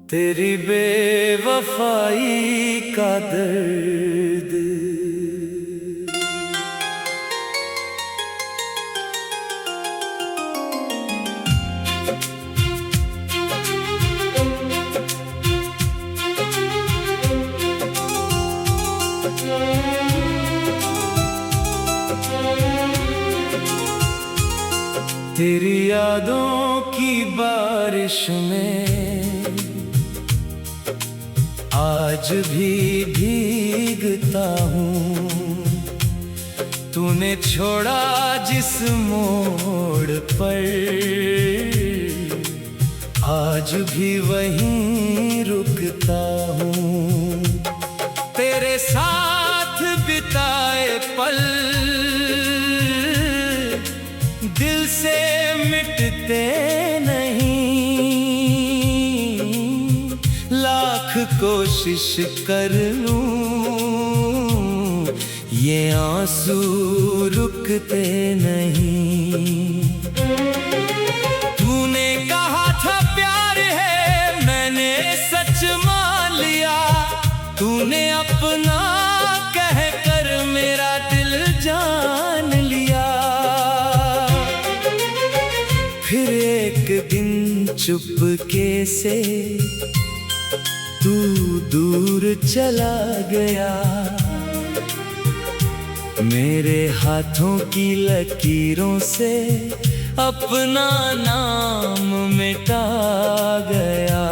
तेरी बेवफाई का दर्द तेरी यादों की बारिश में आज भी भीगता हूँ। तूने छोड़ा जिस मोड़ पर आज भी वहीं रुकता हूँ। तेरे साथ बिताए पल दिल से मिटते नहीं। लाख कोशिश कर लूं ये आंसू रुकते नहीं। तूने कहा था प्यार है, मैंने सच मान लिया। तूने अपना कहकर मेरा दिल जान लिया। फिर एक दिन चुपके से तू दूर चला गया। मेरे हाथों की लकीरों से अपना नाम मिटा गया।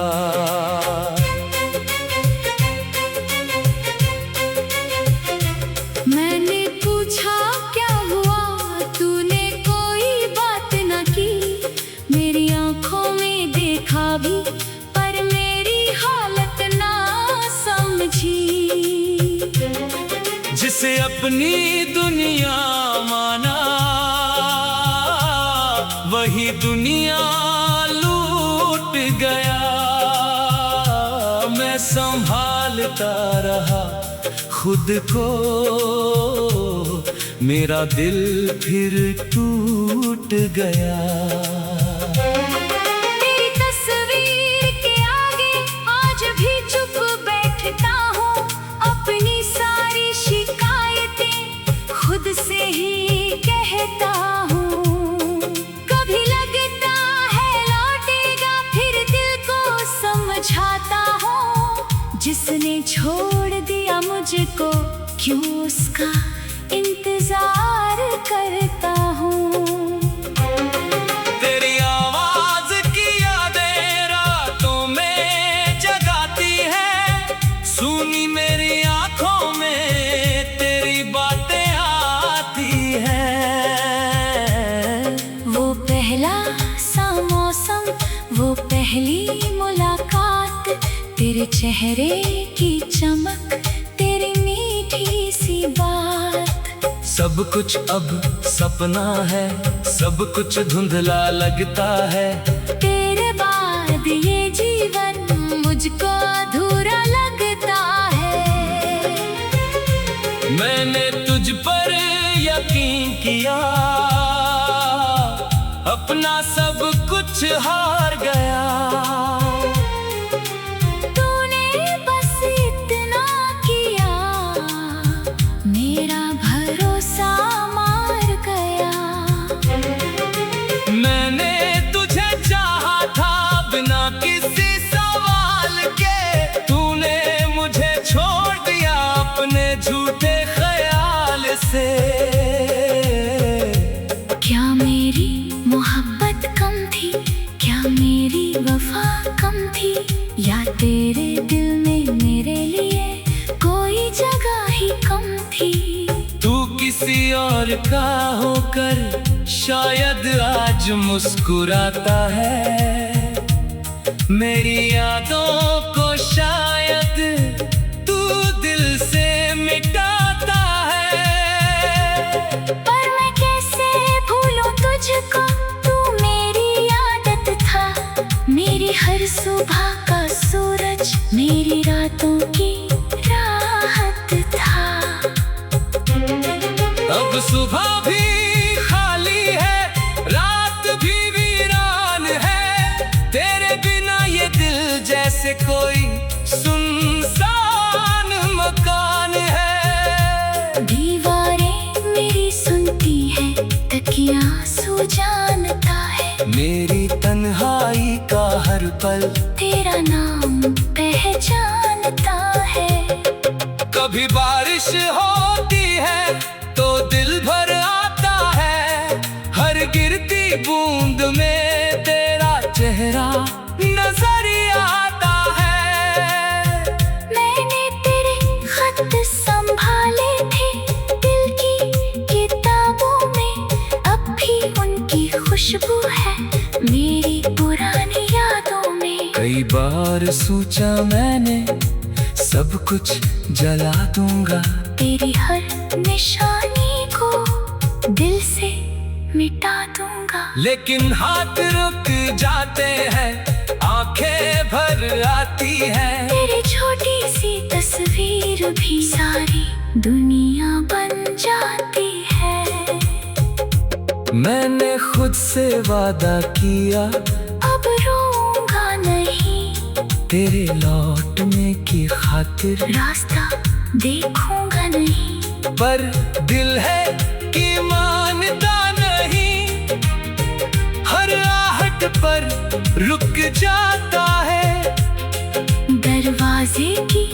मैंने पूछा क्या हुआ, तूने कोई बात न की। मेरी आंखों में देखा भी पर मेरी हालत ना समझी। जिसे अपनी दुनिया माना वही दुनिया लूट गया। मैं संभालता रहा खुद को, मेरा दिल फिर टूट गया। तेरी तस्वीर के आगे आज भी चुप बैठता हूँ। अपनी सारी शिकायतें खुद से ही कहता हूँ। कभी लगता है लौटेगा, फिर दिल को समझाता हूँ। जिसने छोड़ दिया मुझको क्यों उसका इंतजार करता हूँ। तेरी आवाज की यादें रातों में जगाती है। सुनी मेरी आंखों में तेरी बातें आती हैं। वो पहला सा मौसम, वो पहली मुलाकात, तेरे चेहरे की चमक, तेरी मीठी सी बात। सब कुछ अब सपना है, सब कुछ धुंधला लगता है। तेरे बाद ये जीवन मुझको अधूरा लगता है। मैंने तुझ पर यकीन किया, अपना सब कुछ हार गया। तूने बस इतना किया, मेरा भरोसा मार गया। मैंने तुझे चाहा था बिना किसी सवाल के। तूने मुझे छोड़ दिया अपने झूठे ख्याल से। क्या मेरी मोहब्बत कम थी, क्या मेरी वफा कम थी, या तेरे दिल में मेरे लिए कोई जगह ही कम थी। तू किसी और का होकर शायद आज मुस्कुराता है। मेरी यादों को शायद तू दिल से मिटाता है। पर मैं कैसे भूलूं तुझको, तू मेरी आदत था। मेरी हर सुबह का सूरज, मेरी रातों की राहत था। अब सुबह भी खाली है, रात भी वीरान है। तेरे बिना ये दिल जैसे जैसे कोई सुनसान मकान है। दीवारें मेरी सुनती है, तकिया आंसू जानता है। मेरी तन्हाई का हर पल तेरा नाम पहचानता है। कभी बारिश होती है तो दिल भर आता है। हर गिरती बूंद में तेरा चेहरा नजर आता है। मैंने तेरे खत संभाले थे दिल की किताबों में, अब भी उनकी खुशबू है मेरी पुरानी यादों में। कई बार सोचा मैंने सब कुछ जला दूंगा, तेरी हर निशानी को दिल से मिटा दूंगा। लेकिन हाथ रुक जाते हैं, आंखें भर आती हैं। तेरी छोटी सी तस्वीर भी सारी दुनिया बन जाती है। मैंने खुद से वादा किया अब रोऊंगा नहीं, तेरे लौटने की खातिर रास्ता देखूंगा नहीं। पर दिल है कि मानता नहीं, हर आहट पर रुक जाता है। दरवाजे की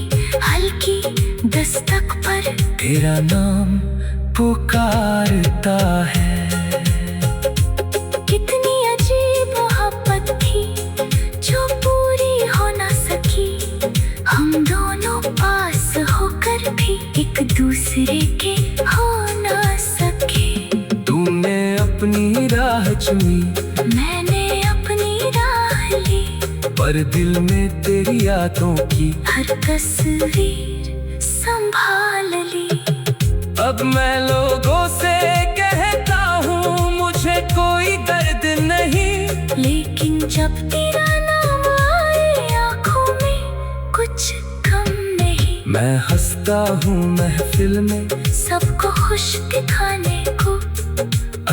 हल्की दस्तक पर तेरा नाम पुकारता है। कितनी अजीब मोहब्बत थी जो पूरी हो ना सकी। हम दोनों पास होकर भी एक दूसरे के हो ना सके। तूने अपनी राह चुनी, मैंने अपनी राह ली, पर दिल में तेरी यादों की हर तस्वीर संभाल ली। अब मैं लोगों से कहता हूँ मुझे कोई दर्द नहीं, लेकिन जब तेरा नाम आए आँखों में कुछ कम नहीं। मैं हंसता हूँ महफिल में सबको खुश दिखाने को,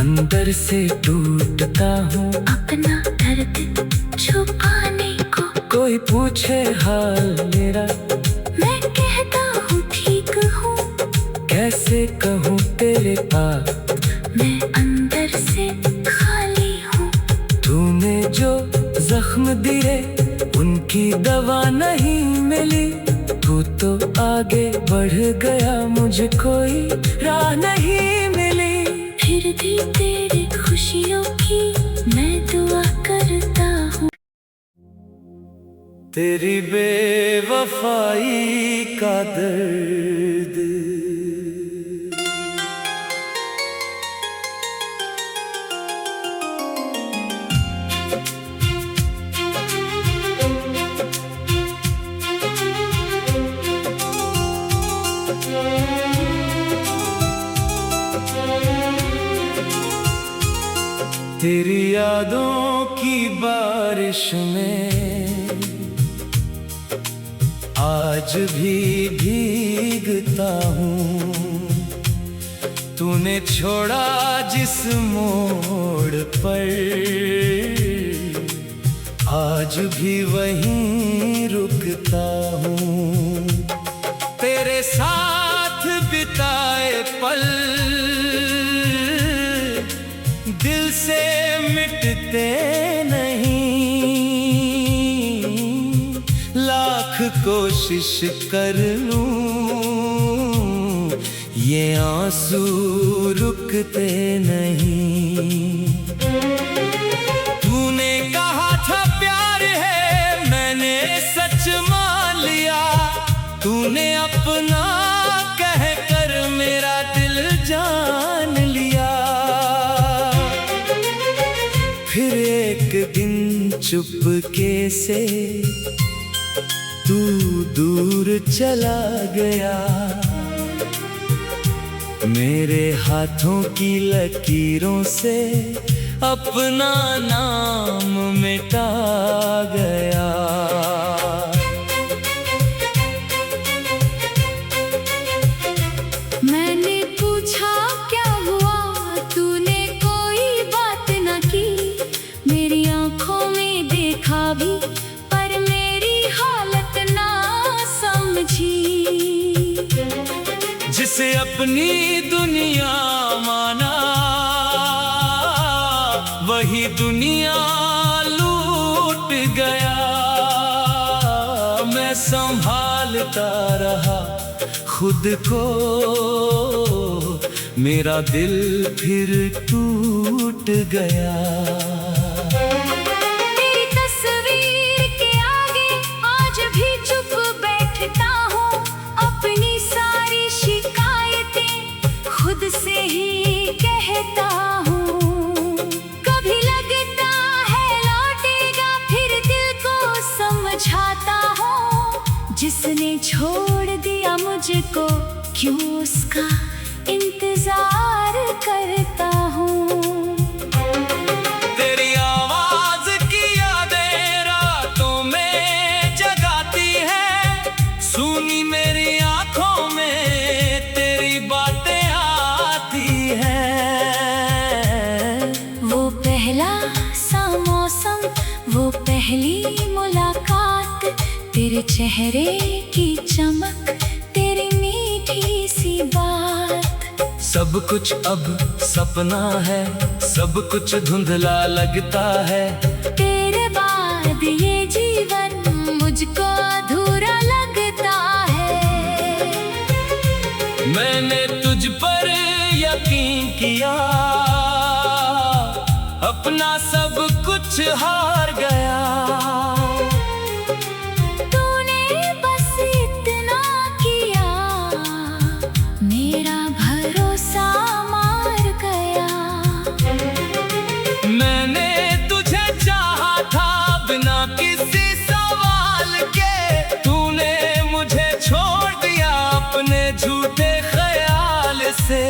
अंदर से टूटता हूँ अपना दर्द छुपाने को। कोई पूछे हाल मेरा, मैं कहता हूँ ठीक हूँ, कैसे कहूँ तेरे पास मैं अंदर से खाली हूँ। तूने जो जख्म दिए उनकी दवा नहीं मिली। तू तो आगे बढ़ गया, मुझे कोई राह नहीं मिली। फिर भी तेरी खुशियों की मैं दुआ करता हूँ। तेरी बेवफाई का दर्द तेरी यादों की बारिश में आज भी भीगता हूँ। तूने छोड़ा जिस मोड़ पर आज भी वहीं रुकता हूँ। तेरे साथ बिताए पल दिल से मिटते नहीं। लाख कोशिश कर लूं ये आंसू रुकते नहीं। तूने कहा था प्यार है, मैंने सच मान लिया। तूने अपना कह कर मेरा दिल जान लिया। फिर एक दिन चुपके से तू दूर चला गया। मेरे हाथों की लकीरों से अपना नाम मिटा गया। मैंने पूछा क्या हुआ, तूने कोई बात न की। मेरी आंखों में देखा भी पर मेरी अपनी दुनिया माना, वही दुनिया लूट गया। मैं संभालता रहा खुद को, मेरा दिल फिर टूट गया। तेरी तस्वीर के आगे आज भी चुप बैठता हूँ, अपनी सारी शिकायतें खुद से ही कहता हूँ। कभी लगता है लौटेगा, फिर दिल को समझाता हूँ। जिसने छोड़ दिया मुझको, क्यों उसका इंतजार करता हूँ। तेरी आवाज की यादें रातों में जगाती है, सुनी मेरी आंखों में तेरी बातें आती हैं। वो पहला सा मौसम, वो पहली मुलाकात, तेरे चेहरे की चमक, तेरी मीठी सी बात। सब कुछ अब सपना है, सब कुछ धुंधला लगता है। तेरे बाद ये जीवन मुझको अधूरा लगता है। मैंने तुझ पर यकीन किया, अपना सब कुछ हार गया। तूने बस इतना किया, मेरा भरोसा मार गया। मैंने तुझे चाहा था बिना किसी सवाल के, तूने मुझे छोड़ दिया अपने झूठे ख्याल से।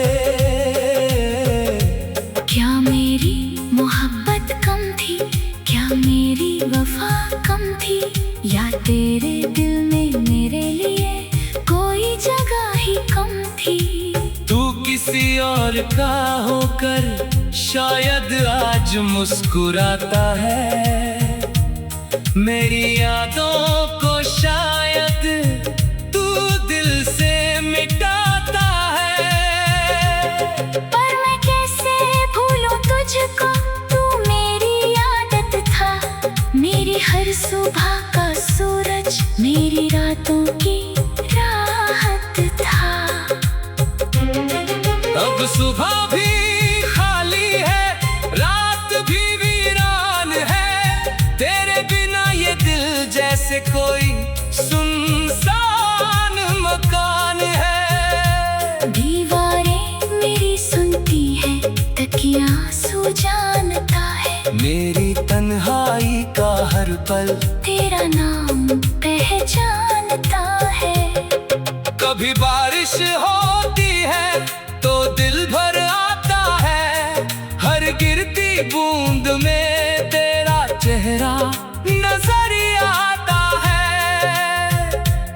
क्या मेरी मोहब्बत कम थी, क्या मेरी वफा कम थी, या तेरे दिल में मेरे लिए कोई जगह ही कम थी। तू किसी और का होकर शायद आज मुस्कुराता है, मेरी यादों को शायद तू दिल से मिटाता है। पर मैं कैसे भूलूं तुझको, तू मेरी आदत था, मेरी हर सुबह का सूरज, मेरी रातों की राहत था। अब सुबह भी खाली है, रात भी वीरान है, तेरे बिना ये दिल जैसे कोई सुनसान मकान है। दीवारें मेरी सुनती है, तकिया सो जानता है, मेरी तन्हाई का हर पल तेरा नाम पहचानता है। कभी बारिश होती है तो दिल भर आता है, हर गिरती बूंद में तेरा चेहरा नजर आता है।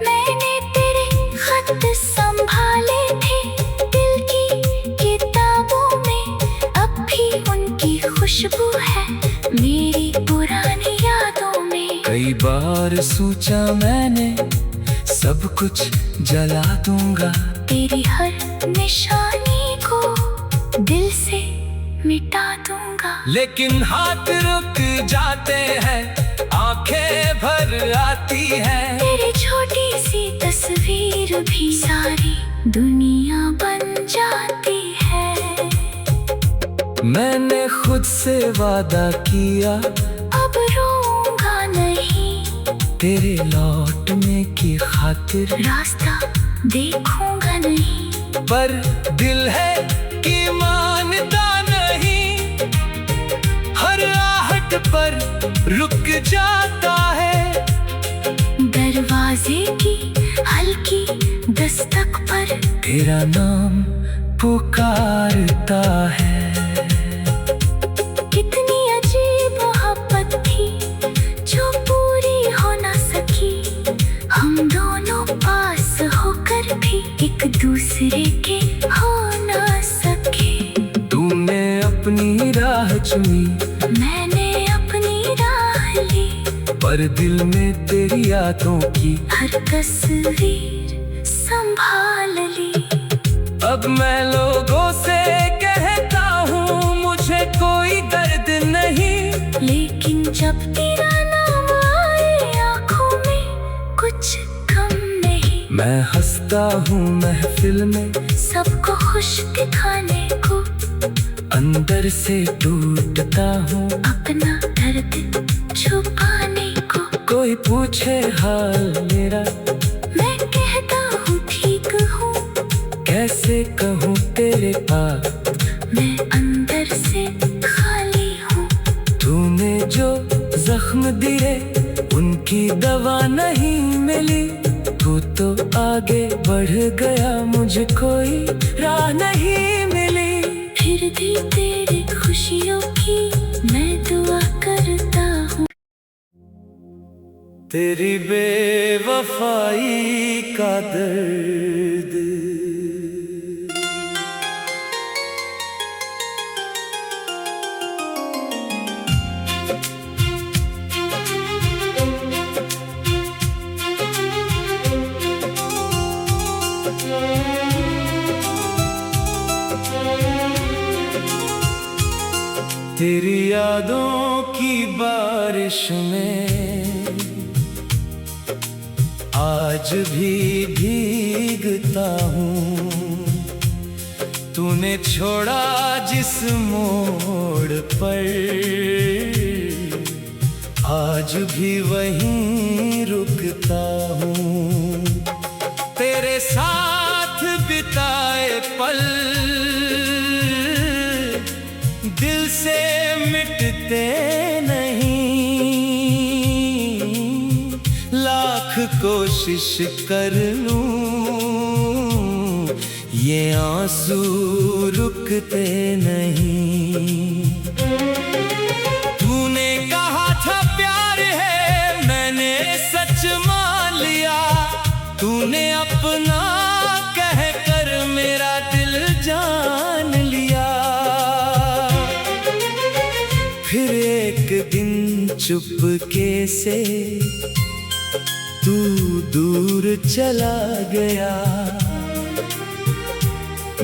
मैंने तेरे खत संभाले थे दिल की किताबों में, अब भी उनकी खुशबू है मेरी पुरानी यादों में। कई बार सोचा मैंने सब कुछ जला दूंगा, तेरी हर निशानी को दिल से मिटा दूंगा। लेकिन हाथ रुक जाते हैं, आंखें भर आती हैं। तेरी छोटी सी तस्वीर भी सारी दुनिया बन जाती है। मैंने खुद से वादा किया, अब रोऊंगा नहीं, तेरे लौटने की खातिर रास्ता देखूंगा नहीं। पर दिल है कि मानता नहीं, हर आहट पर रुक जाता है। दरवाजे की हल्की दस्तक पर तेरा नाम पुकारता है। कितनी अजीब मोहब्बत थी जो पूरी हो ना सकी, हम दोनों पास होकर भी एक दूसरे के हो ना सके। तूने अपनी राह चुनी, मैंने अपनी राह ली, पर दिल में तेरी यादों की हर तस्वीर संभाल ली। अब मैं लोगों से कहता हूँ मुझे कोई दर्द नहीं, लेकिन जब तेरा नाम आए आँखों में कुछ कम नहीं। मैं हंसता हूँ महफिल में सबको खुश दिखाने को, अंदर से टूटता हूँ अपना दर्द छुपाने को। कोई पूछे हाल मेरा, मैं कहता हूँ ठीक हूँ, कैसे कहूँ तेरे पास मैं अंदर से खाली हूँ। तूने जो जख्म दिए उनकी दवा नहीं मिली, तू तो आगे बढ़ गया मुझे कोई राह नहीं मिली। फिर भी तेरी खुशियों की मैं दुआ करता हूँ। तेरी बेवफाई का दर्द तेरी यादों की बारिश में आज भी भीगता हूँ। तूने छोड़ा जिस मोड़ पर आज भी वहीं रुकता हूँ। तेरे साथ बिताए पल दिल से मिटते नहीं, लाख कोशिश कर लूं ये आंसू रुकते नहीं। तूने कहा था प्यार है, मैंने सच मान लिया। तूने अपना कहकर मेरा दिल जान लिया। फिर एक दिन चुपके से तू दूर चला गया,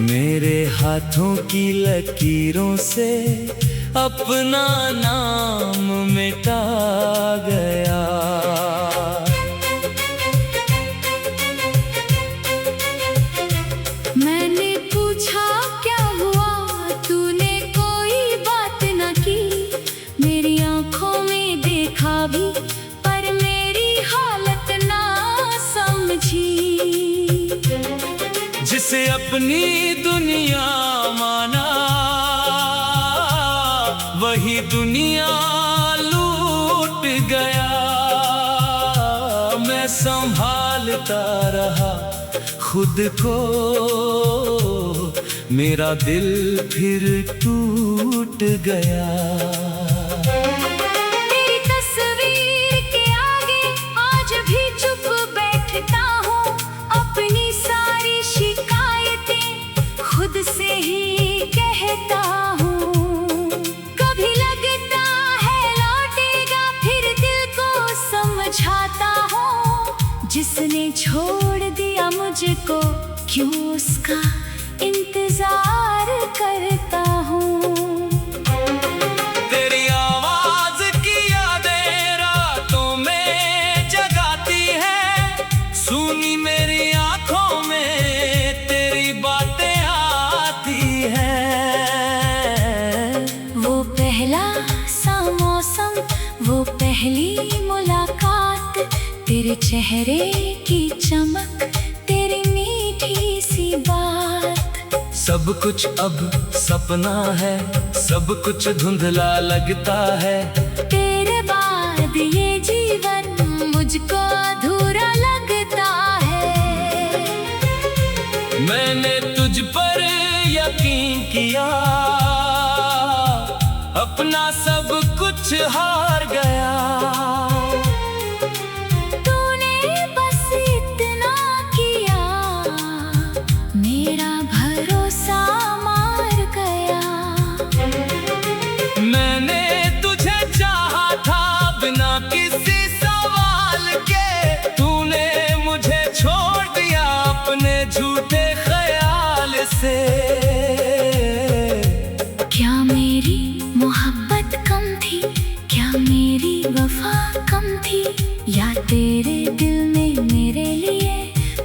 मेरे हाथों की लकीरों से अपना नाम मिटा गया। मैंने पूछा क्या हुआ, तूने कोई बात न की। मेरी आंखों में देखा भी पर मेरी हालत ना समझी। जिसे अपनी दुनिया माना वही दुनिया लूट गया। मैं संभालता रहा खुद को, मेरा दिल फिर टूट गया। तेरी तस्वीर के आगे आज भी चुप बैठता हूँ, अपनी सारी शिकायतें खुद से ही कहता हूँ। कभी लगता है लौटेगा फिर दिल को समझाता हूँ। जिसने छोड़ दिया मुझको क्यों उसका इंतजार करता हूँ। तेरी आवाज की यादें रातों में जगाती है, सुनी मेरी आंखों में तेरी बातें आती हैं। वो पहला सा मौसम, वो पहली मुलाकात, तेरे चेहरे की चमक, तेरी मीठी सी बात। सब कुछ अब सपना है, सब कुछ धुंधला लगता है। तेरे बाद ये जीवन मुझको अधूरा लगता है। मैंने तुझ पर यकीन किया, अपना सब कुछ हार गया। तूने बस इतना किया, मेरा भरोसा मार गया। मैंने तुझे चाहा था बिना किसी सवाल के, तूने मुझे छोड़ दिया अपने झूठे ख्याल कम थी, या तेरे दिल में मेरे लिए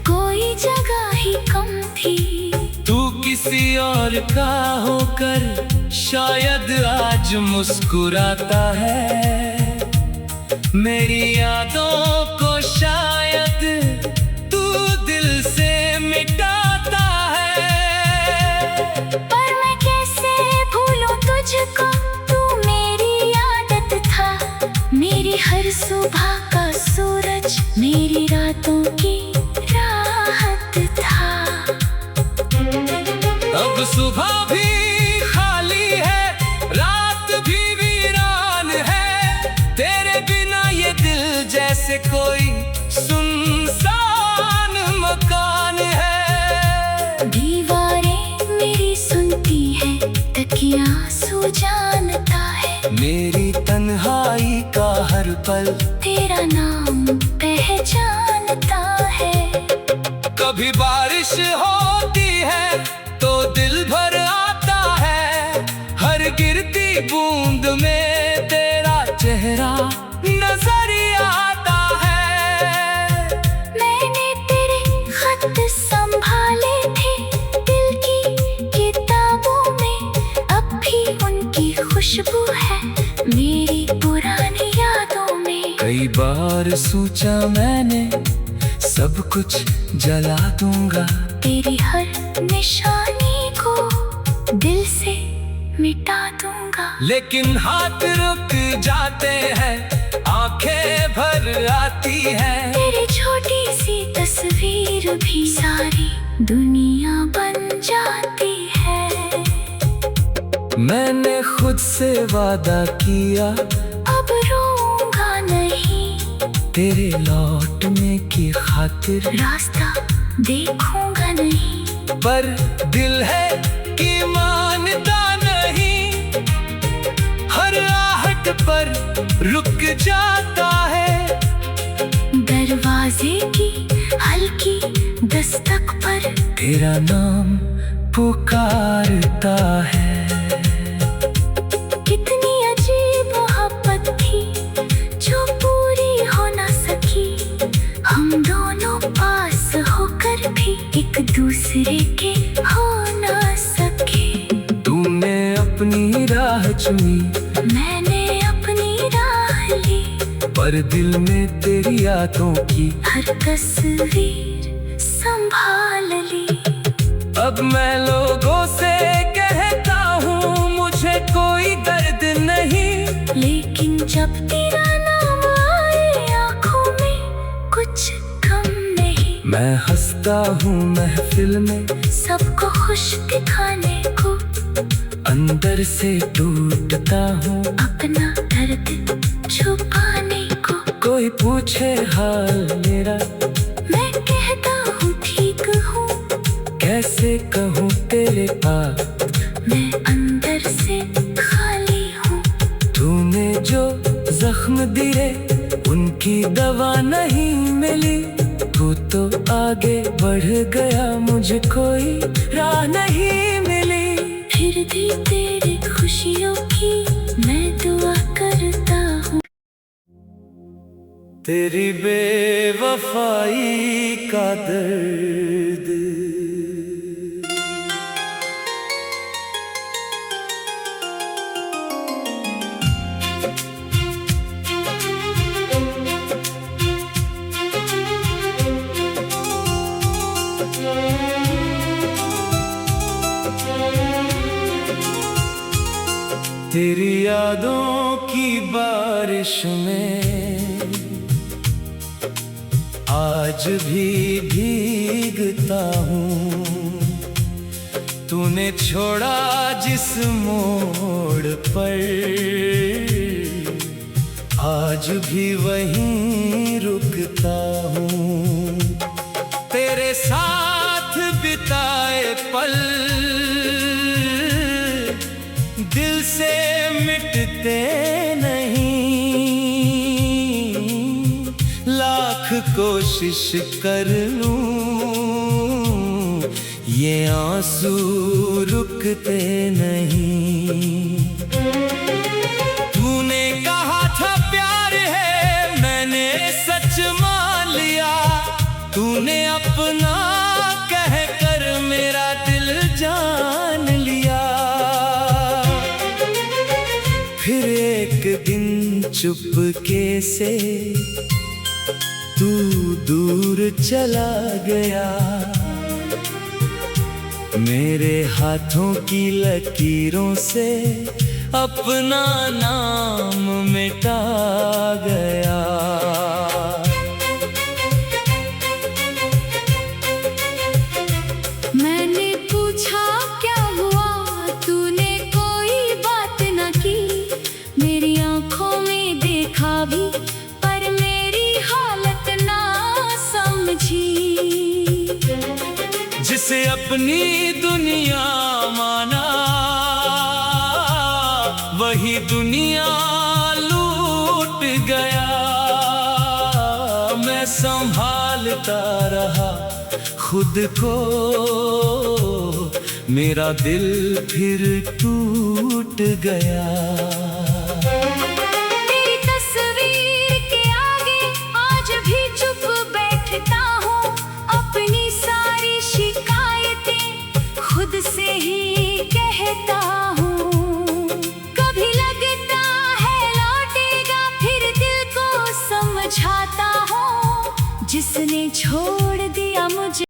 कोई जगह ही कम थी। तू किसी और का होकर शायद आज मुस्कुराता है, मेरी यादों को शायद तू दिल से मिटाता है। पर मैं कैसे भूलूं तुझको, तू मेरी आदत था, मेरी हर सुबह का सूरज, मेरी रातों की राहत था। अब सुबह भी खाली है, रात भी वीरान है, तेरे बिना ये दिल जैसे कोई सुनसान मकान है। दीवारें मेरी सुनती है, तकिया सो जानता है, मेरी तन्हाई का हर पल तेरा नाम पहचानता है। कभी बारिश होती है तो दिल भर आता है, हर गिरती बूंद में तेरा चेहरा नजर आता है। मैंने तेरे खत संभाले थे दिल की किताबों में, अब भी उनकी खुशबू है मेरी पुरानी यादों में। कई बार सोचा मैंने सब कुछ जला दूंगा, तेरी हर निशानी को दिल से मिटा दूंगा, लेकिन हाथ रुक जाते हैं, आंखें भर आती हैं। तेरी छोटी सी तस्वीर भी सारी दुनिया बन जाती है। मैंने खुद से वादा किया अब रोऊंगा नहीं, तेरे लौटने की खातिर, रास्ता देखूंगा नहीं, पर दिल है कि मानता नहीं, हर आहट पर रुक जाता है। दरवाजे की हल्की दस्तक पर तेरा नाम पुकारता है। कितनी अजीब मोहब्बत थी जो पूरी हो ना सकी, हम दोनों पास होकर भी एक दूसरे के हो ना सके। तूने अपनी राह चुनी, मैंने अपनी राह ली, पर दिल में तेरी यादों की हर तस्वीर संभाल ली। अब मैं लोगों से कहता हूँ मुझे कोई दर्द नहीं, लेकिन जब तेरा नाम आए आँखों में कुछ कम नहीं। मैं हंसता हूँ महफिल में सबको खुश दिखाने को, अंदर से टूटता हूँ अपना दर्द छुपाने को। कोई पूछे हाल मेरा, मैं कहता हूँ ठीक हूँ, कैसे कहूँ तेरे पास मैं अंदर से खाली हूँ। तूने जो जख्म दिए उनकी दवा नहीं मिली, तू तो आगे बढ़ गया, मुझे कोई राह नहीं मिली। फिर भी तेरी खुशियों की मैं दुआ करता हूँ। तेरी बेवफाई का दर्द तेरी यादों की बारिश में आज भी भीगता हूँ। तूने छोड़ा जिस मोड़ पर आज भी वहीं रुकता हूँ। तेरे साथ बिताए पल दिल से मिटते नहीं, लाख कोशिश कर लूं ये आंसू रुकते नहीं। तूने कहा था प्यार है मैंने सच मान लिया, तूने अपना कह कर मेरा दिल जान लिया। फिर एक दिन चुपके से तू दूर चला गया, मेरे हाथों की लकीरों से अपना नाम मिटा गया। मैंने पूछा क्या हुआ, तूने कोई बात न की, मेरी आंखों में देखा भी पर मेरी हालत ना समझी। जिसे अपनी दुनिया माना वही दुनिया लूट गया। मैं संभालता रहा खुद को, मेरा दिल फिर टूट गया। तेरी तस्वीर के आगे आज भी चुप बैठता हूँ, अपनी सारी शिकायतें खुद से ही कहता हूँ। कभी लगता है लौटेगा, फिर दिल को समझाता हूँ, जिसने छोड़ दिया मुझे